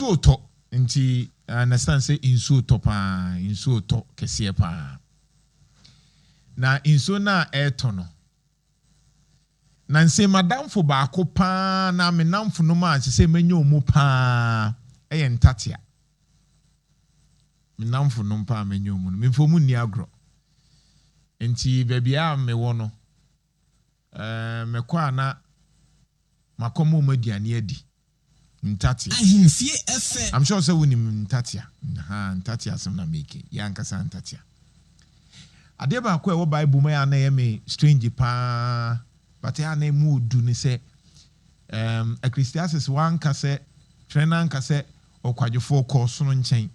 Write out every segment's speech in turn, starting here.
nsuo tɔ nti understand say nsuo tɔ pa nsuo tɔ kɛseɛ pa na nsuo na ɛtɔ no na nse madamfo baako pa na menamfo no ma se menyo mu pa ɛyɛ ntatea menamfo no pa menyo mu no memfo mu ni agro nti bebia me wo no mekɔ ana makomo maduane adi ntatea ahimfie FM I'm sure say wonim ntatea ntatea some na make ya nkasa ntatea ade ba ko e wo bible ma ya na ye me strange pa but ya na mu du ni say Ecclesiastes 1 ka say trena ka say okwadwefo kɔ sono nkyɛn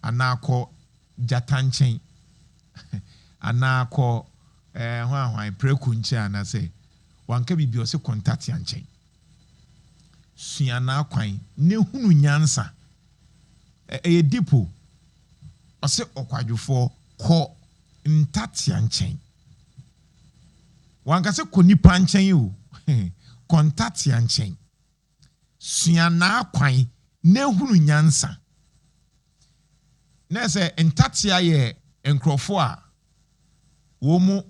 ana akɔ jata nkyɛn ana akɔ hwan preku nkyɛn ana say wanka bibi o se contact ya nkyɛn sua na akwan ne hunu nyansa dipo o se okwadwefo kɔ ntatea nkyɛn wanka se kɔ nipa nkyɛn o kontatea nkyɛn sua na akwan ne hunu nyansa na se ntatea yɛ nkrɔfo a wo mu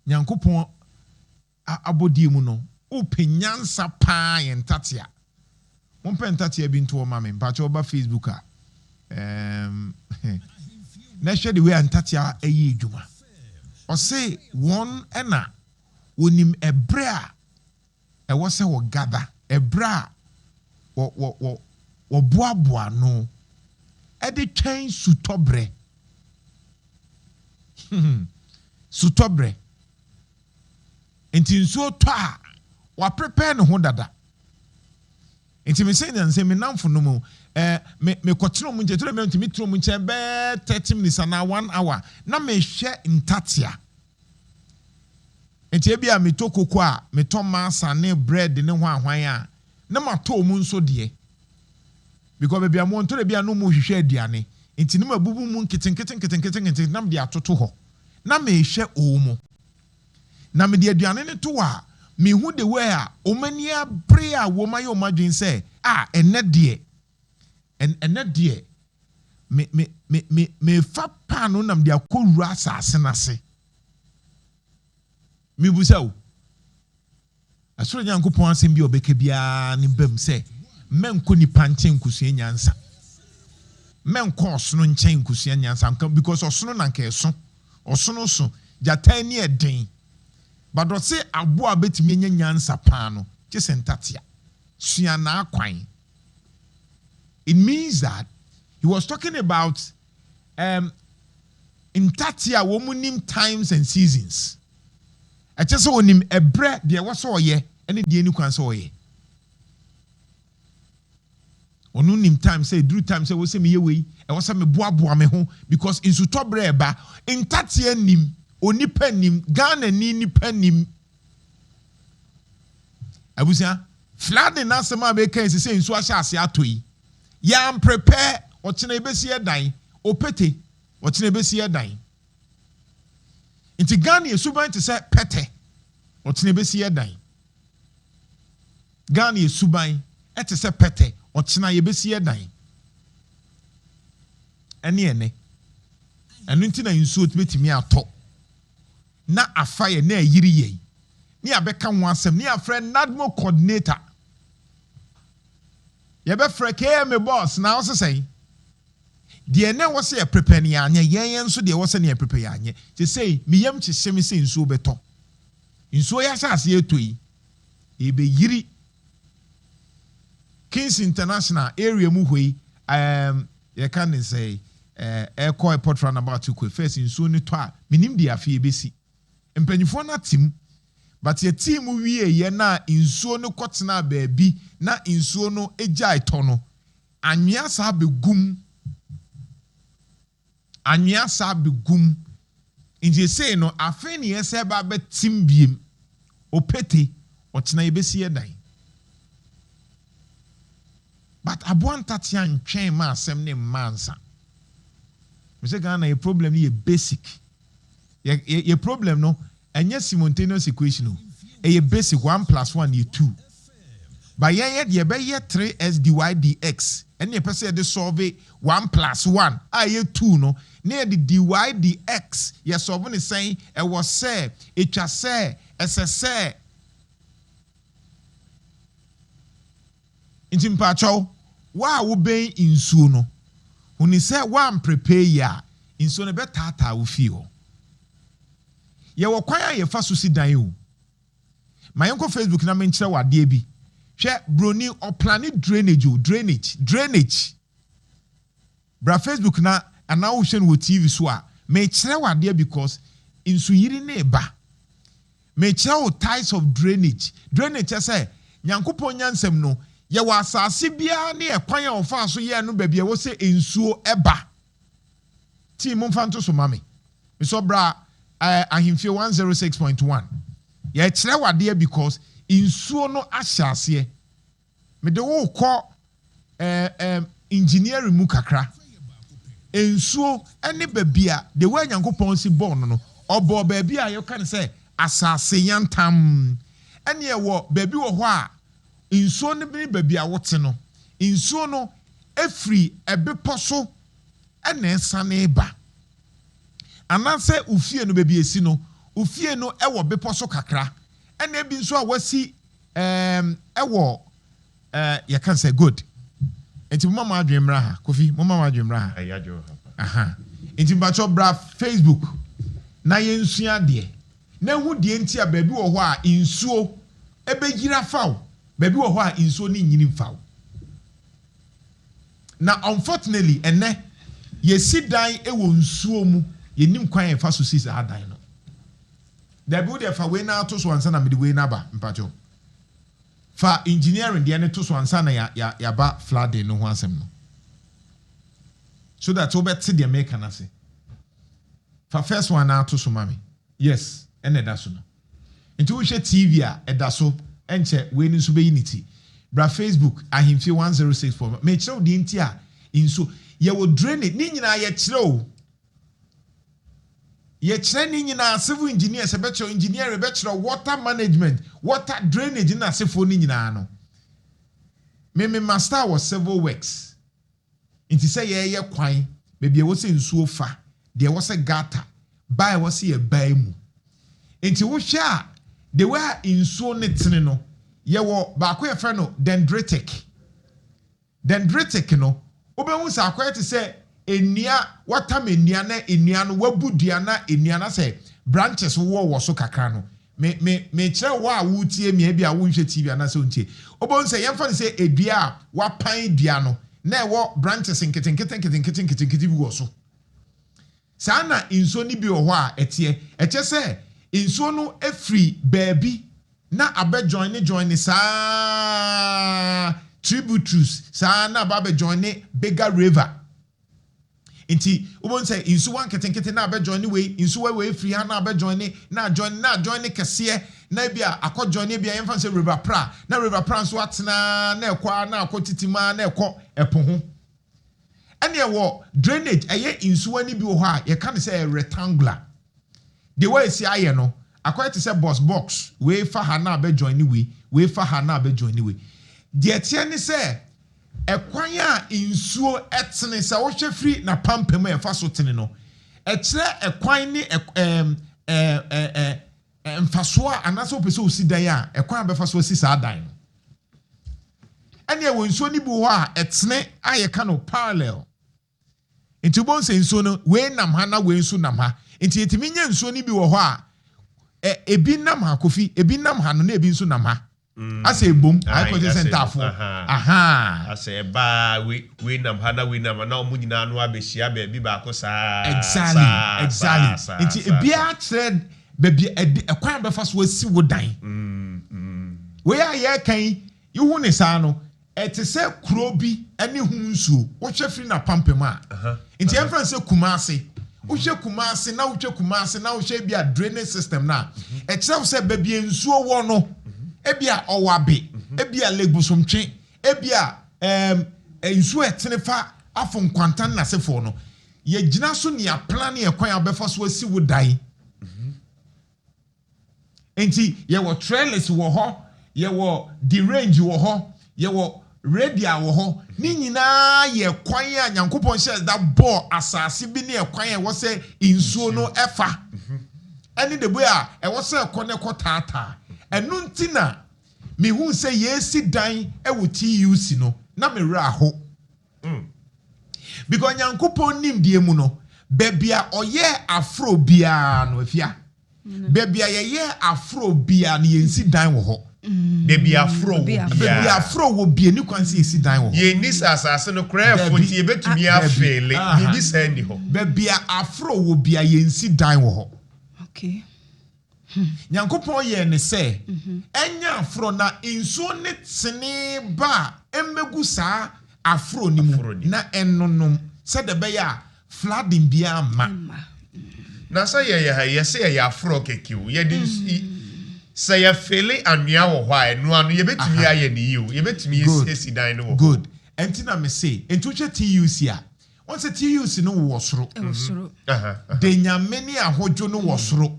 nyankopɔn abodie mu no upenyansa pa yɛ ntatea mo pɛ ntatea bi nto ma me pa che oba Facebook a na hwɛ de we ntatea ɛyɛ adwuma o say one ɛna wonim ebre a ɛwɔ sɛ wo gather ebre a wo boaboa no ɛde twɛn sutɔbrɛ sutɔbrɛ nti nsuo tɔ a wa prepare ne ho dada nti me say nse me namfo no mu me kɔteno mu nche to me ntimi tro mu nche be 30 minutes na 1 hour na me hwɛ ntatea nti ebia me to koko a me to masa ne bread ne ho ahwan a na ma to mu nso de because bebia mo nto bia no mu hwehwɛ aduane nti ne mabubu mu nketen na me de atoto hɔ na me hwɛ omo na me de aduane ne to a me hu de way a omani abre a wo maye omadwen say ene de me fa pa no nam de akowura asase nase me busa o asoro nyankopɔn asɛm bi obeka bia ne bam say menko ni panche nkusua nyansa menko osono nkyɛn nkusua nyansa because osono na nka eso osono so jatan ni eden but do say aboa betimi nya nyansa pa no je sentatia sua na akwan. It means that he was talking about ntatia wo munim times and seasons. I just saw him ebre de wo so ye ene de ni kwan so ye onu nim time say dru time say wo se me ye wei e wo se me boaboa me ho because insutobre eba ntatia nim onipa nim Ghana ni nipa nim abusia flooding na sema be kan say nsu ahya ase atoi ya prepare ochina ebesi edan opete ochina ebesi edan inti Ghana esuban te say pete ochina ebesi edan Ghana esuban ete say pete ochina ebesi edan ene enu nti na nsu otibetimi ato na afaye na ayiri ye ni abeka ho asem ni afre NADMO coordinator ye be frɛ KM boss na wo sesɛn de ne wo se prepare ne anya yen nso de wo se ne prepare anya te sei miyam kyehyem se nsuo beto nsuo ya sase etoi e be yiri Kings International area mu hoi ye kan ne say airport airport roundabout to first nsuo ne to a minim de afie besi mpanyifo na tim but ye team wie ye na nsuo no kotena baabi na nsuo no egya ito no anwea sa begum nje say no afi ne yese ba betim biem opete otena yebesi edan but aboantatia ntwen ma asem ne mansa me say Ghana a problem ye basic ye problem no enye simultaneous equation no a basic 1 + 1 = 2 By ye be 3s dy dx. And ye person de solve 1 + 1. Aye 2 no. Near the dy dx. Ye solve the saying e was say, it was say, say. Inti mpacho, wa wo ben insuo no. Huni say wa prepare ya. Insuo ne be tata wo fi ho. Ye wo kwan a ye fa so si dan o. Mayenko Facebook na menkyere wade bi. Hwe broni or planet drainage. Bra Facebook na ana wo hwe no TV so a me kyere wade because insu yiri na eba. Me kyere wo types of drainage. Drainage say nyankopon nyansem no ye wa asase bia na ekwan a ofa so ye no ba bia wo se insuo eba. Ti mo mfa so mame. Me so bra ahimfie 106.1. Ye kyere wade because insuo no ahyase me de wo kɔ engineering mu kakra insuo ene babia de wa nyankopɔn si bɔn no ɔbɔ babia a yɛka ne sɛ asase yantam ene ye wo babi wo hɔ a insuo ne bi babia wote no insuo no efri ebepɔ so ene sane ba anase ufie no babi esi no ufie no ewo bepɔ so kakra ene bi nso a wasi ewo you can say good enti mama adwemra ha kofi mama adwemra ha ayajo aha enti bacho bra Facebook na yensua de na hu de enti a baabi wo ho a insuo ebegira faw baabi wo ho a insuo ni nyini faw na unfortunately ene yesi dan ewo nsuo mu yenim kwan e fa so sisi adan no da bi wo de fa we na to so ansa na me de we na ba mpacho fa engineering de ne to so ansa na ya ba flooding no ho asem no so that we bet the make na say fa first one na to so mami yes ene da so no nti wo hwe TV a eda so enche we ni so be unity bra Facebook ahimfie 106.4 me kire de nti a inso ye wo drainage ni nyina ye kire o ye kire ni nyina civil engineer se be kire engineer be kire water management water drainage na sefo ni nyina no me master was civil works inti say ye kwan baby wo se nsuo fa de wo se gata bai wo se ye bai mu inti wo hwe a de wa nsuo ne tene no ye wo ba ko ye fa no dendritic no obehu sa akwai te say enia watermenia na enia no wabudua na enia na say branches wo so kakra no me kire wo a wutie me bia wo nhwe TV na so ntie obehu say yemfa ne say edua a wapan dua no na wo branches nketen bi wo so sana inso ni bi wo ho a eche say inso no efri baabi na abe join sa tributaries sa na abe join bigger river inti ubon say inso wan keten na abe join we inso we free ha na abe join na join kese na bia akọ join bia yemfa say river pra na river pra so atena na ekwa na akọ titima na ekọ epo ho ene wo drainage eye inso ani bi wo ho a ye kan say rectangular the way si aye no akọ te say box we fa ha na abe join we fa ha na abe join we de tie ni say ekwan a insuo etene se wo hwe free na pampem e fa so tene no e kire ekwan ni mfaso a anaso opese osi dan a ekwan be fa so osi sa dan ene e wo insuo ni bi ho a etene aye ka no parallel enti bon se insuo no we nam ha na we insuo nam ha enti etimi nya insuo ni bi wo ho a ebi nam ha kofi ebi nam ha no na ebi insuo nam ha ase ebom aikoje center for ase ba we nam ha na we nam na omu nyina no abehia ba bi ba ko sa exactly enti ebi a kire baby ekwan be fa so asi wo dan we aye kan ihu ne sa no ete se kuro bi ane hu nsuo wo hwe firi na pampem a enti emfa se kumase wo hwe kumase na wo hwe kumase na wo hwe bi a drainage system na e kire se baby nsuo wo no ebia owabe ebia legusomtwe ebia nsuo etene fa afo nkwantan na sefo no ye gina so ne plan ye kwan abefa so asi wo dan enti ye wo trailers wo ho yɛwɔ the range wɔ hɔ yɛwɔ radial wɔ hɔ ne nyinaa yɛ kwan a Nyankopɔn hyɛ da bɔ asase bi ne kwan a ɛwɔ sɛ nsuo no ɛfa ɛne de boy a ɛwɔ sɛ ɛkɔ ne kɔ taataa ɛno nti na mehu sɛ yɛsi dan ɛwɔ TUC no na mewura ho because Nyankopɔn nim die mu no baabi a ɔyɛ afro biara no afia baabi a yɛyɛ afro biara no yɛnsi dan wɔ hɔ Baby afro wɔ bie ni kwan sɛ yɛsi dan wɔ hɔ ye ni asase no kra fonti yebetumi afele ni bi send ho baabi a afro wɔ bia yɛnsi dan wɔ hɔ okay Nyankopɔn yɛ ne sɛ ɛnya afro na nsuo ne tene ba emmegu saa afro ni mu na ɛnonom sɛ de bɛyɛ a flooding bia ma na sɛ yɛ sɛ yɛ afro kekiu yɛ di sɛ yɛ fele anua wɔ hɔ a ɛno ano yɛbɛtumi ayɛ ne yiw yɛbɛtumi esi dan no wɔ good ɛnti na me say ɛnti hwɛ TUC a wɔn sɛ TUC no wɔ soro de nyame ne ahodwo no wɔ soro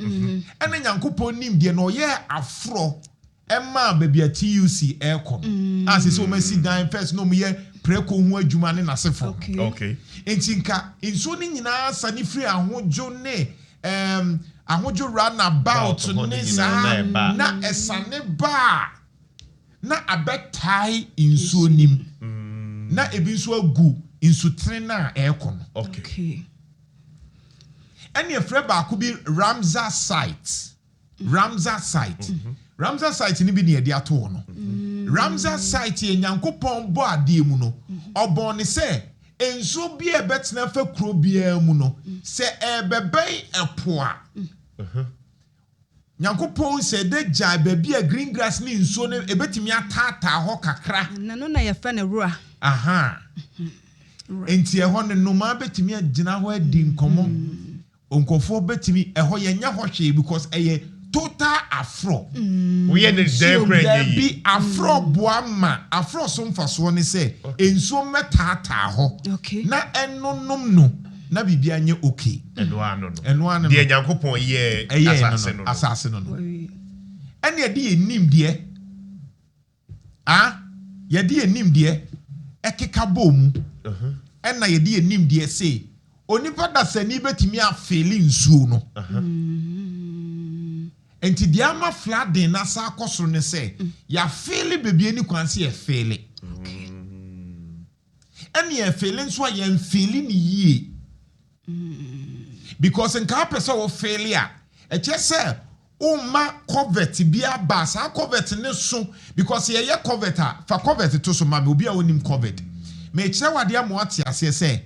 ɛna Nyankopɔn nim deɛ na ɔyɛ afro ɛma baabi a TUC ɛkɔ no asɛ sɛ wɔn asi dan first na wɔn yɛ preko ho adwuma ne n'asefo okay ɛnti nka nsuo ne nyinaa sa ne firi ahodwo ne ahodwo runabout ne saa na ɛsane ba na abɛtae nsuo nim na ebi nso agu nsutene na ɛkɔ no okay ɛne efrɛ baako bi Ramsar site Ramsar site ni bi ne yɛde ato hɔ no Ramsar site yɛ Nyankopɔn bɔ adeɛ mu no ɔbɔn ne sɛ nsuo bi a ɛbɛtena fa kuro biara mu no sɛ ɛbɛbɛn ɛpo a Nyankopɔn sɛ de gya baabi a green grass ne nsuo no ɛbɛtumi ataataa hɔ kakra na no na yɛfɛ ne roa enti ɛhɔ ne noma bɛtumi agyina hɔ adi nkɔmmɔ onkɔfoɔ bɛtumi ɛhɔ yɛnya hɔ hwee because ɛyɛ total afro we yɛ ne dan kra bi afro boa ma afro so mfasoɔ ne sɛ nsuo mɛtaataa hɔ na ɛnonom no na bibia nye okay ɛno ano no deɛ Nyankopɔn yɛ asase no ɛne yɛde yɛnim deɛ yɛde yɛnim deɛ ɛkeka bɔ mu ɛna yɛde yɛnim deɛ sɛ onipa dasani bɛtumi afeli nsuo no enti deɛ ama flooding na sa akɔsoro ne sɛ yɛafeli bebie ni kwan sɛ yɛfeli ɛne yɛfeli nso a yɛmfeli ne yie because nka apɛ sɛ wɔfeli a ɛkyɛ sɛ Uma covert bia ba saa covert ne so because yɛyɛ covert a fa covert to so ma me obi a wonim covert me kyerɛ wade am wate ase sɛ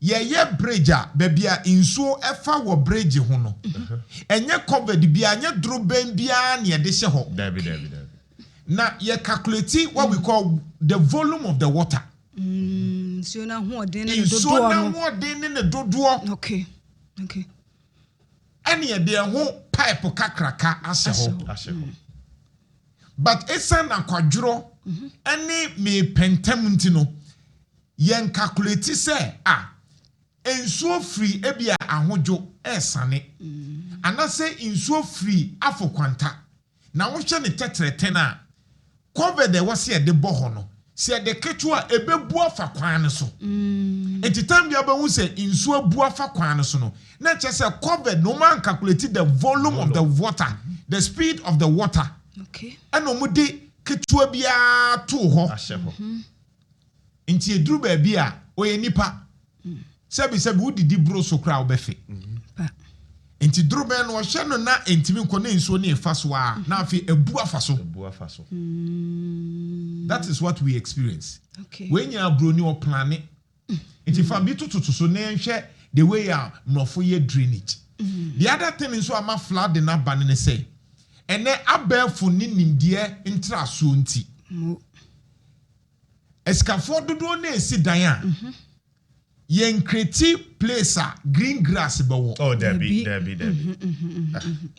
yɛyɛ bridge a baabi a nsuo ɛfa wɔ bridge ho no ɛnyɛ covert bia nyɛ droben bia ne yɛde hyɛ hɔ dabi na yɛ calculate what we call the volume of the water nsuo na hoɔden ne dodoɔ okay ɛne yɛde ɛho pipe kakraka ahyɛ hɔ but esan akwadworɔ ɛne me pentam nti no yɛn calculate sɛ nsuo free ebi a ahodwo ɛsane anase nsuo free afɔ kwanta na wohwɛ ne tetreten a cover de wɔse yɛde bɔ hɔ no sɛ yɛde ketu a ebebu afa kwan no so enti time bia bɛhu sɛ nsuo bu afa kwan no so no na kyerɛ sɛ cover no man calculate the volume of the water the speed of the water ɛna ɔmo de ketua bia to hɔ enti eduru baabi a ɔyɛ nipa sɛbi wodidi bro so kra wobɛfe enti duru bɛn no ɔhyɛ no na entimi nkɔ na nsuo ne ɛfa so a na afi ebu afa so that is what we experience when you are broni or planet enti fa bi tututu so na nhwɛ the way a mnofo yɛ drainage the other thing is so ama flood na ba ne say ene abɛɛfo ne nimdeɛ ntra so nti eskafo dodo na esi dan a yen kreti place a green grass bɛwɔ dabi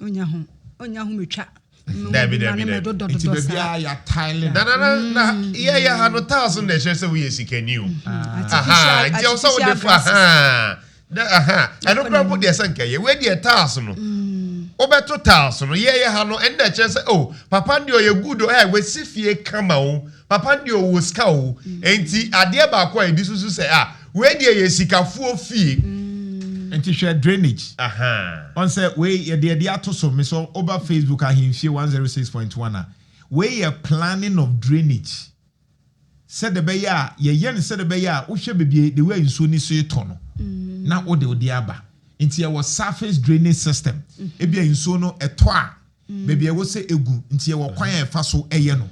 onya ho metwa dabi enti bebia ya tile na ya ha no 1000 na ɛhyɛ sɛ we yɛ sikani o nti wo sɛ wo de fa ɛno kora bo deɛ sɛ nkɛyɛ we deɛ 1000 no obeto tiles no ye ha no enda che say oh papa ndi oye good we si fie kama o papa ndi o wo ska o enti ade ba kwa edi susu say we di ye sikafuo fie enti share drainage on say we ye de ato so me so over Facebook ahemfie 106.1 we ye planning of drainage said the be ya ye yen said the be ya wo hwe bebie the way nso ni so eto no na wo de odi aba nti ye was surface drainage system ebia nso no eto a bebie wo se egu nti ye wo kwan e fa so eye no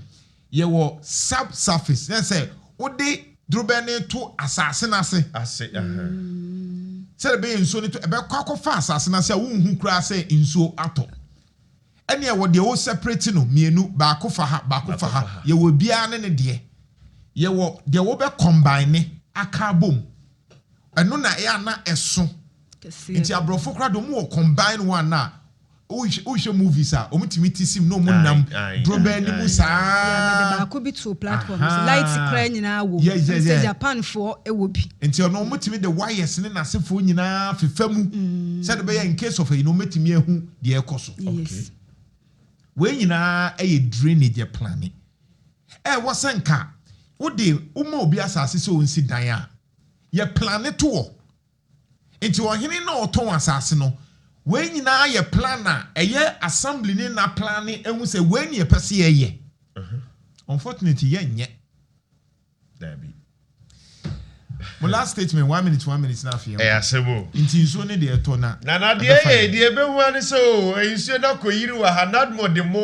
ye wo subsurface na say wo de drobene to asase na se ase said be nso ni to ebe kwakọ fa asase na se wo hu kura se nso ato ene ye wo de wo separate no mienu ba ko fa ha ye wo bia ne de ye wo de wo be combine aka bom eno na ya na eso nti abrofo kra do mo combine one na o hwe movies a o mutimi tisim no mo nam drobe ni mu saa ba ko bi to platform light kra nyina wo se Japan for e wo bi nti ono mutimi the wires ne nasefo nyina fefamu said be in case of no mutimi ehu de ekoso okay we nyina e drainage planning wasanka wo de umo obi asase so onsi dan a ye plan to wo enti ohene na oton asase no we nyina ye plan a eye assembly ni na plan ehu se we ni epese ye unfortunately ye nye dabi my last statement 1 minute na afia asemo enti nso ne de eto na na de ye de be hu ani so ensuo na koyiri wa hanad mo de mo